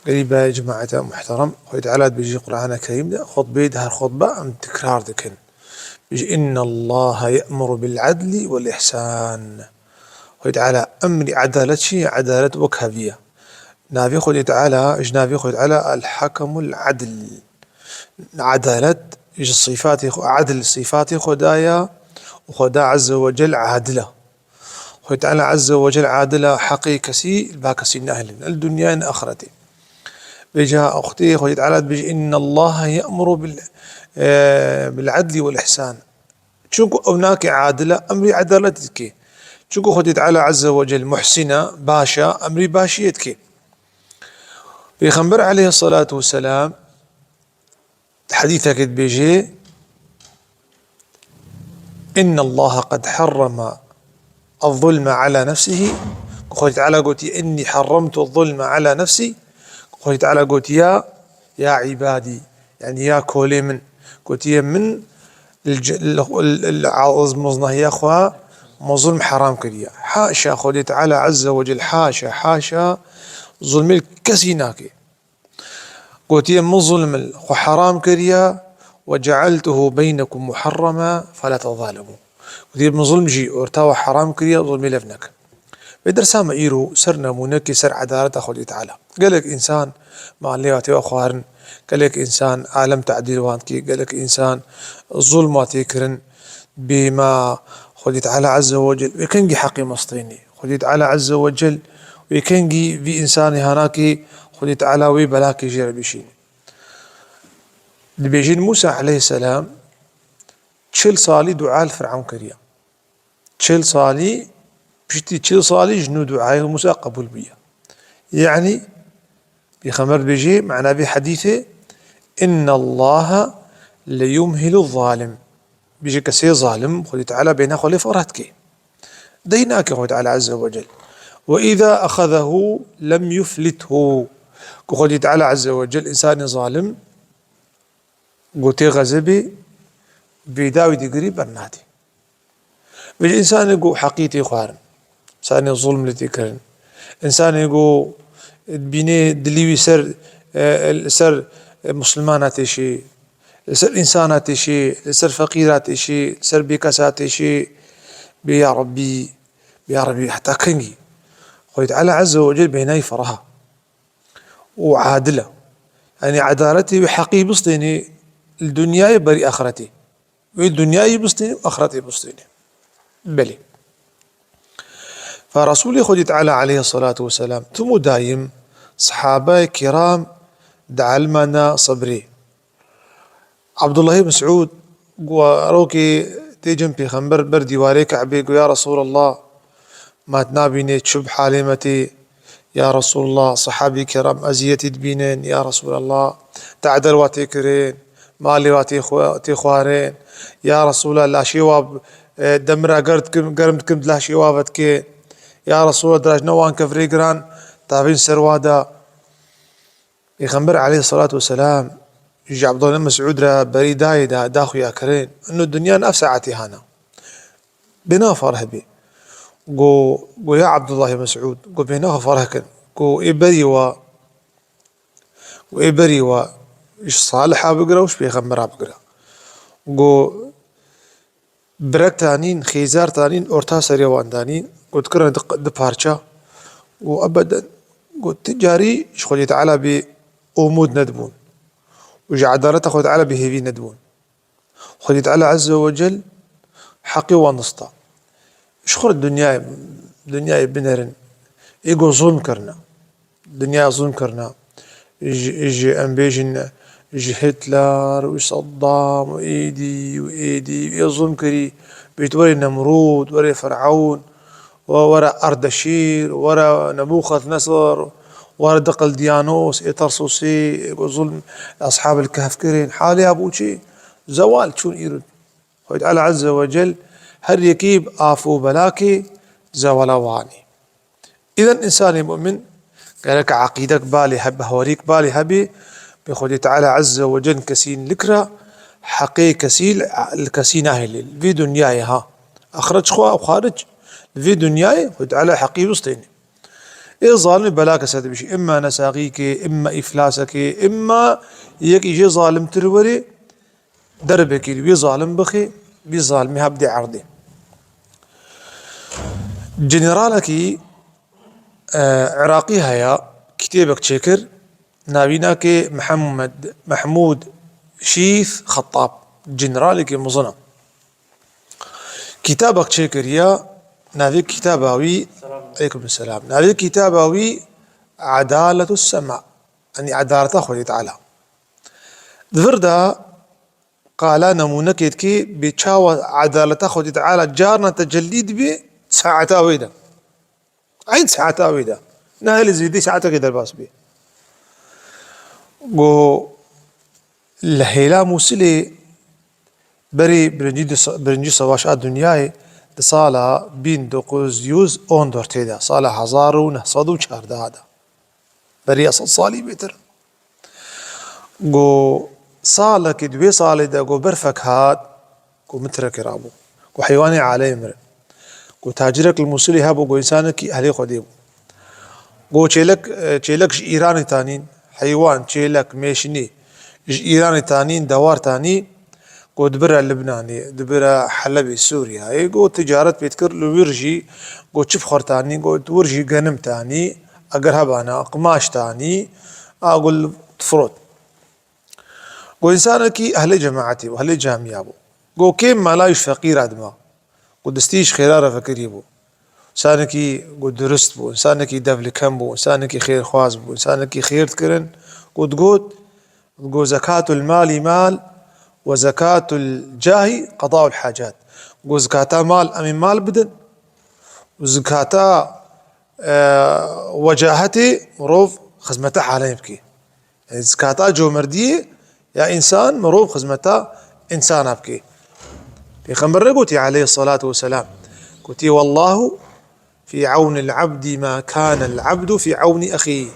قريبا يا جماعة محترم، خوي تعالى بيجي قرآن كريم ده خطبة ده خطبة أم تكرار دكن بيجي إن الله يأمر بالعدل والإحسان. خوي تعالى أمري عدالة شي عدالة وكهبية نافي خوي تعالى إيش نافي خوي تعالى الحكم العدل عدالة إيش الصفات عدل صفات خدايا وخدا عز وجل عادلة. خوي تعالى عز وجل عادلة حقيقسي الباكسي أهل الدنيا آخرتي. بيجا أختي خوي تعالى بيجي إن الله يأمر بالعدل والإحسان. شوكو هناك عادلة أمري عدالتك. شوكو خوي تعالى عز وجل محسنة باشا أمري باشيتك. بيخبر عليه الصلاة والسلام حديثك بيجي إن الله قد حرم الظلم على نفسه. خوي تعالى قلت إني حرمت الظلم على نفسي. خوي تعالى قلت يا عبادي يعني يا كولي من قلت يا من العظم مزنه يا أخوة مظلم حرام كريا حاشا خوي تعالى عز وجل حاشا ظلم الكسيناكي قلت يا من ظلم حرام كريا وجعلته بينكم محرما فلا تظالموا. قلت يا من ظلم جي ارتوى حرام كريا ظلمي لفنك بدر سامع إيرو سرنا منك سر عدالة خوي تعالى. قال لك إنسان مع اللي أخوارن قال لك إنسان عالم تعديل وانكي قال لك إنسان ظلم تيكرن بما خوي تعالى عز وجل ويكنجي حقي مصطيني خوي تعالى عز وجل ويكنجي في إنسان هناكي خوي تعالى ويبلاكي جير بيشين. اللي بيجين موسى عليه السلام تشيل صالي دعاء الفرعون كريا تشيل صالي بشتي تشيل صالي جنود دعاء موسى قبول بيا يعني بخمر بيجي معنا بحديثه إن الله ليمهل الظالم بيجي كسي ظالم خوي تعالى بين خلي فرهتك ديناك خوي تعالى عز وجل وإذا أخذه لم يفلته. خوي تعالى عز وجل إنسان ظالم قوتي غزبي بيداوي دقري برناتي بيجي إنسان يقول حقيتي خوارن إنسان الظلم التي كرن إنسان يقول بيني دليوي سر مسلمانات شيء سر إنسانات شيء سر فقيرات شيء سر بكاسات شيء يا ربي حتى كنجي خوي تعالى عز وجل بيناي فرها وعادلة يعني عدالتي بحقي بسطيني الدنيا بري آخرتي والدنيا بسطيني وآخرتي بسطيني بلي. فرسول خوي تعالى عليه الصلاة والسلام ثم دايم صحابة كرام دعلمنا صبري عبد الله بن مسعود وروكي تيجن في خنبر بردي واريك عبيق يا رسول الله ما تنابيني تشب حالمتي يا رسول الله صحابي كرام أزيتي تبينين يا رسول الله تعدل واتيكرين مالي واتيخوارين يا رسول الله لا شيواب دمرا قرمتكم لا شيوابتك يا رسول الله دراج نوان كفريقران تابين سروادا. يخبر عليه الصلاة والسلام يجي عبد الله بن مسعود را بريداي داخو يا كرين انه الدنيا نفس ساعتي هانا بنا فرح بي قو يا عبد الله بن مسعود قو بنا فرحك قو إبري و إيش صالحة بقرا وش بيغمرها بقرا قو برك تانين خيزار تانين أورتا سريوان تانين قلت كرنا دبارشا وأبدا قلت تجاري شغل تعالى بأمود ندبون وجعدارته خوي تعالى بهيفي ندبون خوي تعالى عز وجل حقي ونسطا شخور الدنيا بنرن إيجو ظلم كرنا الدنيا ظلم كرنا يجي أمبيجن يجي هتلر وصدام وإيدي يظلم كري بيتوري نمرود وري فرعون ورا أردشير ورا نبوخذ نصر ورا دقل ديانوس إطرسوسي ظلم أصحاب الكهف كرين حالي أبوشي زوال شون يرد خوي تعالى عز وجل هل يكيب آفو بلاكي زوال واني. إذا إنسان مؤمن قال لك عقيدك بالي هب هوريك بالي هبي بخوي تعالى عز وجل كسين لكرة حقي كسيل الكسين أهل في دنياي ها أخرج خوا أو خارج في دنياي خوي تعالى حقي وسطيني. إيه ظالم بلاك سد بشي إما نساقيك إما إفلاسك إما يجي ظالم تروري دربك بي ظالم بخي بي ظالم هبدي عرضي جنرالك عراقي هيا كتابك تشكر نابيناك محمود شيث خطاب جنرالك مظنم كتابك تشكر يا نافي كتاباوي عليكم السلام نافي كتاباوي عدالة السماء يعني عدالة أخوة تعالى دفردا قال نمونة كي بتشاوى عدالة أخوة تعالى جارنا تجليد بي ساعتا ويدا عين ساعتا ويدا نهل زيدي ساعتا كده الباس بي و لهيلا موسلي بري برنجي سواشات دنياي صالة بين دوقوز يوز اوندور تيدا صالة 1914 هذا بري اصل صالي بيتر جو صالة كدوي صالة دا جو برفك هاد جو مترك رابو جو حيواني علي مر جو تاجرك الموصلي هابو جو انسانك اهلي خديبو جو تشيلك ايراني تانين حيوان تشيلك ميشني ايراني تانين دوار تاني جو دبرة لبناني دبرة حلبي سوريا اي جو تجارة بيتكر لويرجي جو تشفخر تاني جو تورجي غنم تاني اگر هبانا قماش تاني اقول تفروت جو انسانك اهل جماعتي واهل جامعة بو جو كيم ما لايش فقير ادما جو دستيش خيرارة فكري بو انسانك جو درست بو انسانك دفل كم بو انسانك خير خواز بو انسانك خير تكرن جو تقول جو زكاة المال مال وزكاة الجاه قضاء الحاجات جو زكاة مال أمين مال بدن وزكاة وجاهتي مروف خزمته حالين يبكي يعني زكاة جو مردية يا إنسان مروف خزمته إنسان أبكي في خمر قوتي عليه الصلاة والسلام قوتي والله في عون العبد ما كان العبد في عون أخيه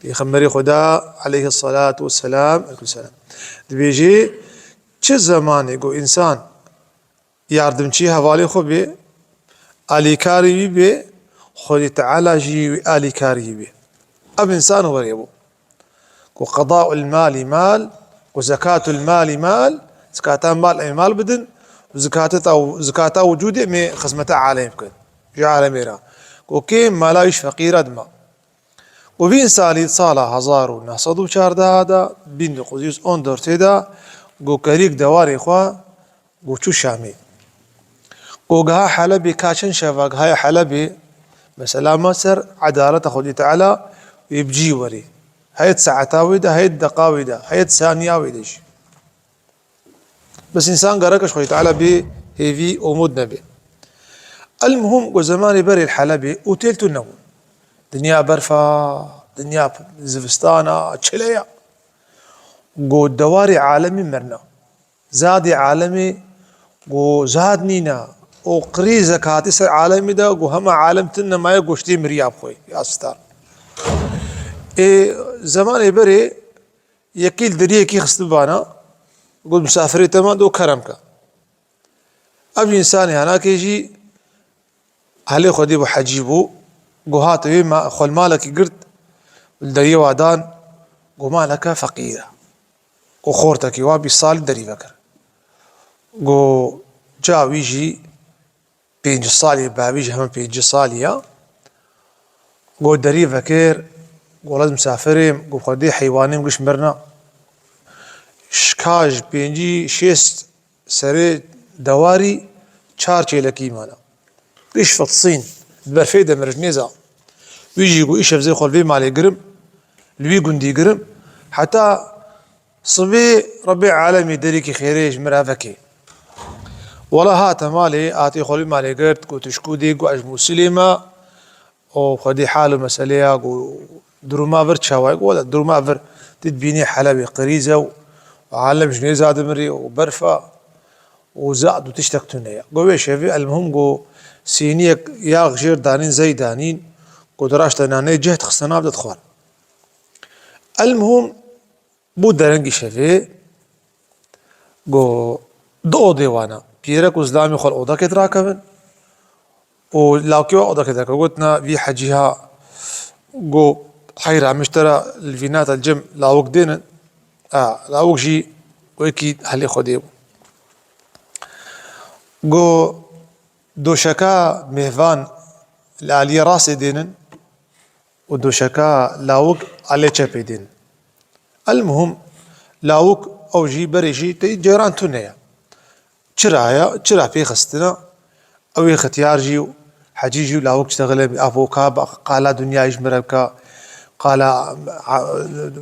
في خمر خدا عليه الصلاة والسلام بيجي چه زمانی گو انسان یاردمچی حوالی خو به آلیکاری به خود تعالی جی آلیکاری به اب انسان وریبو گو قضاء المال مال و زکاة المال مال زکاة مال ای مال بدن زکاة وجوده می خدمته عالم کن جا عالمی را گو کیم مالایش فقیر ادما و بی انسانی سالا 1914 هذا بین قدیس 14 دا گو کریک دواری خوا گو چو شامی گو گها حلبی کاشن شفا گهای حلبی مثلا مصر عدالة خودی تعالی يبجي وري هيت ساعتاوي ده هيت دقاوي ده هيت ثانياوي دش بس انسان قرأكش خودي تعالى بي هيفي ومود نبي المهم وزمان بري الحلبي وتيلتو النوم دنيا برفا دنيا زفستانا تشليا جو دواري عالمي مرنا زادي عالمي جو زاد نينا وقري زكاة سر عالمي ده جو هم عالمتنا ما يقوشتي مرياب خوي يا ستار زمان بري يكيل دريه كي خستبانا قول مسافري تمام دو كرمك ابي انساني هناك يجي اهلي خدي بحجيبو جو هاتوي ما خل مالك قرد الدريه وادان جو مالك فقيره وخورتك وابي صال دري فكر جو جاوي جي بينج صالي بابيج هم بينج صاليا جو دري فكر جو لازم مسافرين جو خدي حيواني مش مرنا شكاج بينجي شيست سري دواري شارشي لكي مانا ليش فتصين برفيدة مرجنيزا ويجي يقول إيش زي خلفي مالي قرم لوي قندي قرم حتى صبي ربي عالمي دريكي خيريش مرافكي ولا هات مالي آتي خلفي مالي قرت قو تشكو دي قو أجمو سليمة أو خدي حاله مسألة قو دروما فر تشاواي ولا دروما فر تدبيني حلبي قريزة وعالم جنيزة دمري وبرفة وزاد وتشتكتونيا قو شافي المهم قو سينيك يا غير دانين زي دانين قو دراش تناني جهت خصنا بدأ تخوان المهم بود رنگی شوی گو دو دیوانا پیرک اسلامی خال اودا کت راکبن و لاکیو اودا کت راکبن گوتنا وی حجیها جو حيرة مشترى الفينات الجم لاوك دينا لاوك جي ويكي هلي خديو جو دوشكا مهفان لالي راسي دينا ودوشكا لاوك علي تشابي دين المهم لاوك او جي بريجي تي جيران تونيا تشرا في خستنا او ختيار جيو حجيجي لاوك اشتغل افوكا قال دنيا يجمرك قال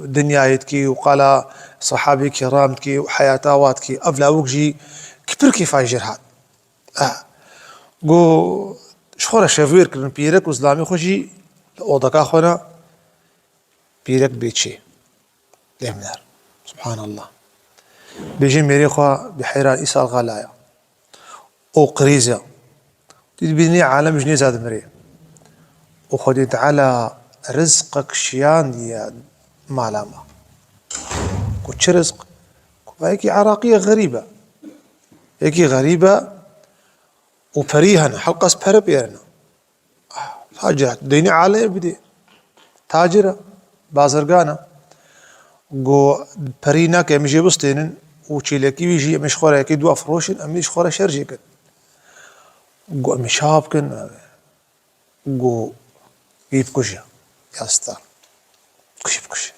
دنيا يتكي وقال صحابي كرامتكي وحياتاواتكي افلاوك جي كبر كيف جرهات جو شخورة شافير كرن بيرك وزلامي خوشي اوضكا خونا بيرك بيتشي ليمنار سبحان الله بيجي ميري خوا بحيران إيسا الغلايا أو قريزة تدبيني عالم جني زاد مري وخديت على رزقك شيان يا معلمة كوتش رزق هيك عراقية غريبة هيك غريبة وبريهن حلقة سبرب يعني تاجرة ديني عالم بدي تاجرة بازرقانة جو برينا كمجي بستين وشيلكي بيجي مش خورا كي دو افروشن امش خورا شرجيكن جو مشابكن جو كيف كشيا يا ستار كيف كشيا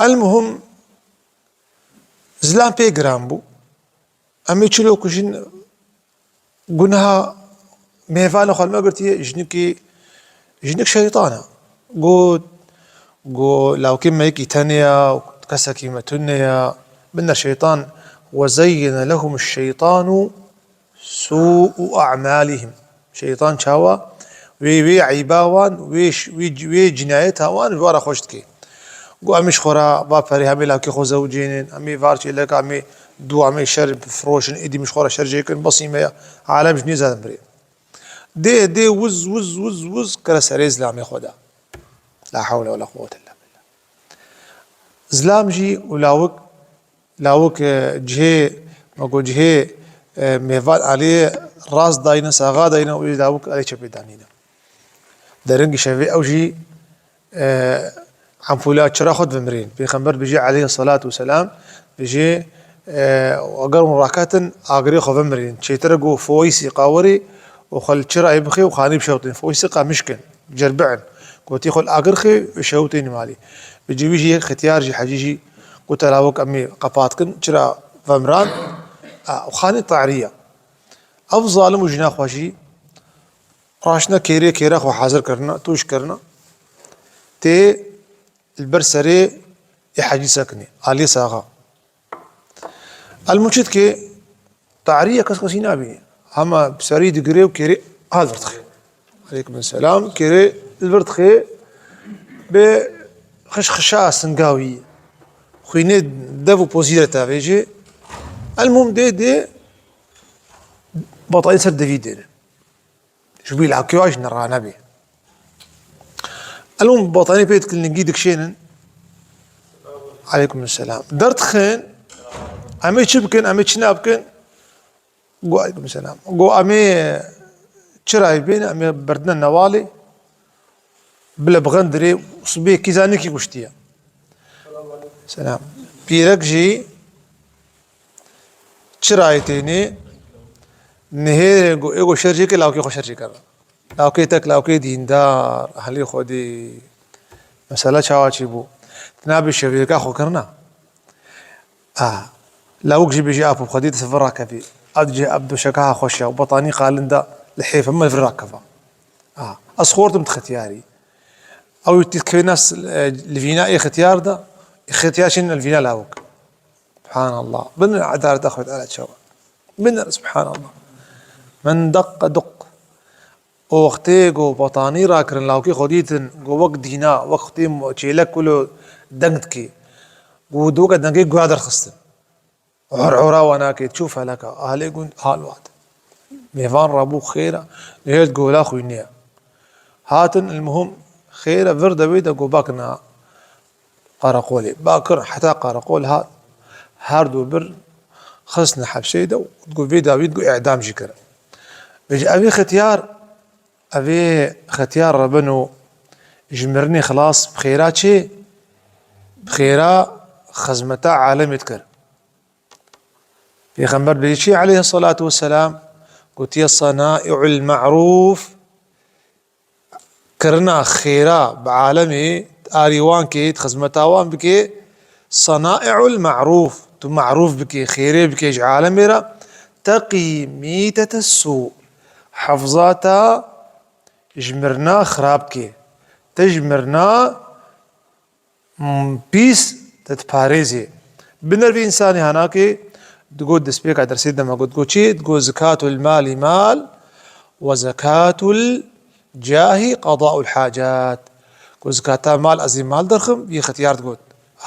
المهم زلام بي جرامبو امي تشلو كشين قنها ميفانا خال ما قلتي جنك شيطانة جو لو كما يكي تانيا وكسا كيما تنيا من الشيطان وزين لهم الشيطان سوء أعمالهم شيطان شاوا وي عيباوان وي جنايتها وان ورا خوشتكي جو امش خورا بابري همي لاكي خو زوجين امي فارشي لك امي دو امي شرب فروشن ايدي مش خورا شرجيكن بصيمة عالم جني زاد مري دي وز كلا سريز لامي خدا لا حول ولا قوة إلا بالله زلامجي لاوك جهة ماكو جهة ميفال عليه راس داينا ساغا داينا ولاوك عليه شبي دانينا درنج شبي أوجي عم فولات شرا خد بمرين في خمر بيجي عليه الصلاة والسلام بيجي وأقر مراكات أقري خو بمرين شي ترقو فويسي قاوري وخل شرا يبخي وخاني بشوطين فويسي قا مشكن جربعن قلت خل أقرخي شوتين مالي بيجي ختيار جي حجيجي قلت لاوك أمي قباتكن شرا فمران وخاني طعرية أو ظالم وجنا خوشي راشنا كيرا خو حاضر كرنا توش كرنا تي البرسري يحجي سكني علي ساغا المشت كي طعرية كسكسينا بي هما بسري دقري وكيري هذا برتخي عليكم السلام كيري البرتخي بخشخشاء سنقاوية خويني دافو بوزيرة تافيجي المهم دي بطاين سر دفيدين شو بي العكيواش نرانا بي المهم بطاين بيت كل نجيدك شينن عليكم السلام درت خين امي شبكن امي شنابكن قو عليكم السلام قو امي شراي بين امي بردنا النوالي بلا بغندري وصبيه كيزانيكي وشتيا سلام بيرك جي شرايتيني نهي ايغو شرجيك لاوكي خو شرجيك لاوكي تك لاوكي ديندار اهلي خودي مسألة شاواتشي بو تنابي شبيكا خو كرنا لاوك جي بيجي ابو خديت سفر كفي ادجي ابدو شكاها خوشيا وبطاني قالندا لحيفه ما في الركفه اصخورت متختياري او تكفي ناس الفيناء اختيار ده اختيار شنو الفيناء لاوك سبحان الله من عدالة اخوة على شو من سبحان الله من دق وقتي جو بطاني راكرن لاوكي خديتن جو وقت دينا وقتي تشيلك كله دنتكي ودوك دنكي قادر خستن عرعورا وانا كي تشوفها لك اهلي يقول هالوات ميفان رابو خيرة نهيت قولا خوينيا هاتن المهم خيرة فرد بيدا قو باكنا قارقولي باكر حتى قارقول هاردو بر خصنا حبشيدا وتقول فيدا ويدقو اعدام جكرا بيجي ابي ختيار ربنو جمرني خلاص بخيرات شي بخيرا خزمتا عالم يذكر في خنبر بيشي عليه الصلاة والسلام قلت يا صنائع المعروف كرنا خيرا بعالمي آريوان كي خزمتاوان بكي صنائع المعروف تو معروف بكي خيري بكي عالمي تقي ميتة السوء حفظاتا جمرنا خرابكي تجمرنا بيس تتباريزي بنر في إنساني هناكي تقول دسبيك على درسيد ما قلت شيء تقول زكاة المال مال وزكاة الجاه قضاء الحاجات قول زكاة مال أزي مال درخم في ختيار تقول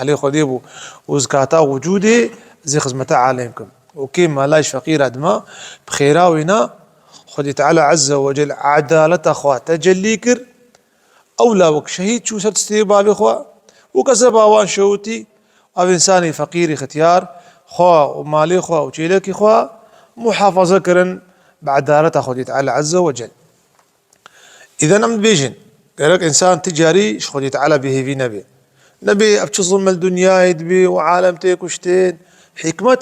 عليه خديبو وزكاة وجودي زي خزمتا عليكم وكيم ما لاش فقير أدما بخيراوينا خدي تعالى عز وجل عدالة أخوة تجليكر أولى وك شهيد شو ستستيبال إخوة وكسبا وان شوتي أو إنساني فقيري ختيار خوا ومالي خوا وشيلكي خوا محافظة كرن بعدالة خدي تعالى عز وجل. إذا نم بيجن قالك إنسان تجاري خدي تعالى به في نبي أبتش ظلم الدنيا يدبي وعالمتك وشتين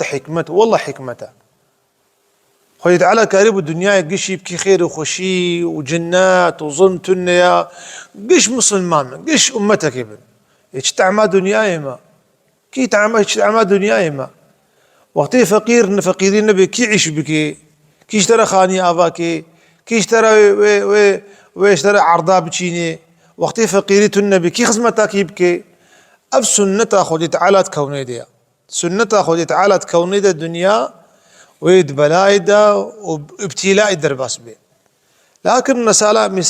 حكمة والله حكمته خدي تعالى كارب الدنيا قش يبكي خير وخشي وجنات وظلم تنيا قش مسلمان قش أمتك ابن يجتعما دنيا ما كي تعمى دنيا ما وقتي فقير فقيرين نبي كي يعيش بكي كي اشترى خاني افاكي كي اشترى واشترى عرضا بتشيني وقتي فقيري النبي كي خزمتك يبكي اف سنة خدي تعالى تكوني دي سنة خدي تعالى تكوني دي الدنيا ويد بلايدا وابتلاء الدرباس بي لكن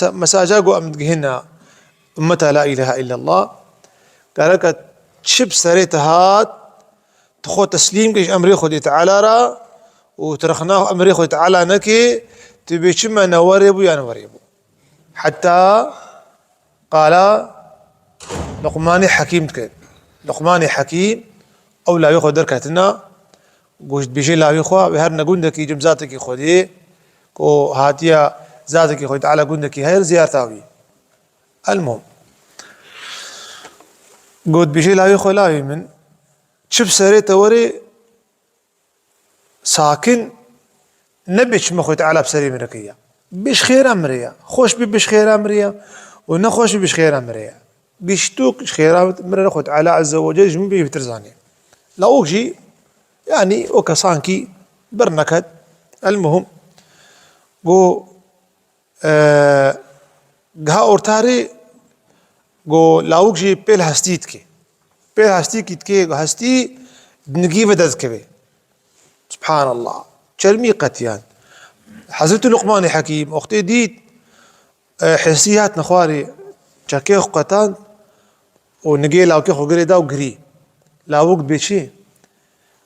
مساجاقو امدقهنا امتها لا اله الا الله قالك تشب سريتها تخو تسليم كيش أمري خدي تعالى را وترخناه أمري خدي تعالى نكي تبي شما نوريبو يا نوريبو حتى قال لقماني حكيم تكين لقماني حكيم أو لا يخو دركتنا قوش بيجي لا يخو بهرنا قندكي جمزاتك خدي كو هاتيا ذاتك خدي تعالى قندكي هير زيارتاوي المهم قد بيجي لا يخو لا يمن شوف سريته وري ساكن نبيش مخوت على بسري مركية بيش خير أمريا خوش بيش خير أمريا ونخوش بيش خير أمريا بيشتوك خير أمريا نخوت على عز وجل جم بيه بترزاني لا أوجي يعني وكسانكي برنكد المهم قو جها أورتاري قو لا أوجي بيل هستيتكي بيل هستي كيتكي هستي نجيب دذكبه سبحان الله شرمي قتيان حزبت لقمان حكيم أختي ديت حسيات نخواري شكيخ قتان ونجي لاو كيخو قري دا وقري لاوك بيشي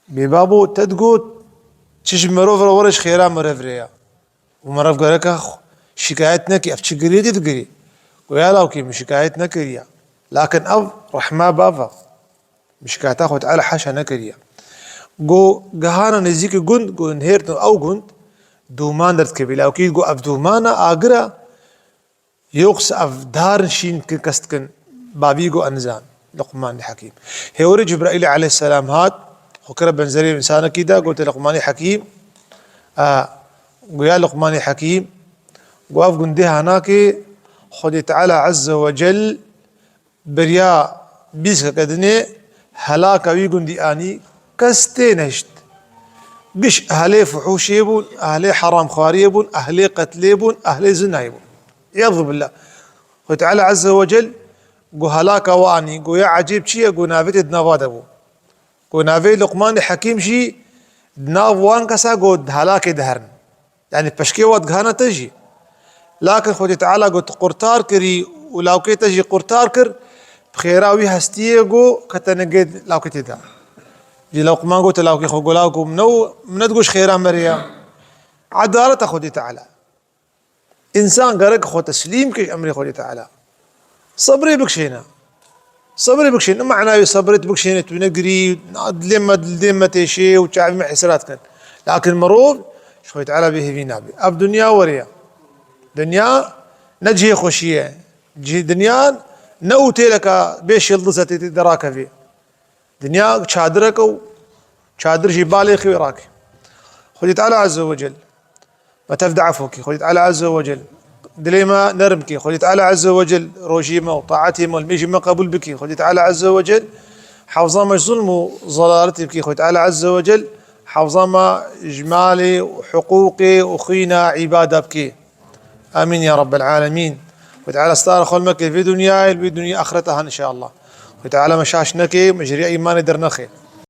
ببابو تدقوت تشج مروف ورش خيرا مرفريا ومرف قريك شكايتنا كي افتش قري دي تقري ويا لاو كي شكايتنا كريا لكن أو رحمة بابا مش كاتاخد على حاشا نكريا جو جهانا نزيك جند جو انهيرت او جند دومان درت كبيلا او كي جو اف دومانا اجرا يوقس اف دار شين كستكن بابي جو انزان لقمان الحكيم هيوري جبرائيل عليه السلام هات وكرا بنزري انسان كده قلت لقمان حكيم يا لقمان حكيم جو اف جندها هناك خدي تعالى عز وجل بريا بيسك كدني هلاك ويقول دي اني كستينشت قش اهلي فحوش يبون اهلي حرام خواري يبون اهلي قتل يبون اهلي زنا يبون يرضى بالله وتعالى عز وجل قو هلاك واني قو يا عجيب شي قو نافيت دنافاد ابو قو نافي لقمان حكيم شي دناف وان كسا قو هلاك دهرن يعني بشكي وات غانا تجي لكن خدي تعالى قو قرطار كري ولو كي تجي قرطار كر بخيراوي هستيجو كتنجد لو كتدا جي لو ما قلت لو كي خو لاوكو من تقولش خيرا مريا عدالة خدي تعالى إنسان قرق خو تسليم كي أمري خدي تعالى صبري بكشينا صبري بكشينا معناه صبرت بكشينا تنقري لما تشي وتعب مع حسرات كان لكن مرور خدي تعالى به في نابي أب دنيا وريا دنيا نجي خوشية جي دنيا نأوتي لك بيش يلضستي دراك في دنيا شادرك وشادر جبالي خيراك خذي تعالى عز وجل ما تفدع عفوك خذي تعالى عز وجل دليما نرمك خذي تعالى عز وجل روجيما وطاعتهم والميجما قبول بك خذي تعالى عز وجل حافظا ما ظلم وظلالتي بك خذي تعالى عز وجل حافظا ما إجمالي وحقوقي وخينا عبادة بك آمين يا رب العالمين وتعالى استار خلمك في دنياي في دنيا آخرتها إن شاء الله وتعالى مشاشنك مجري إيمان درنخي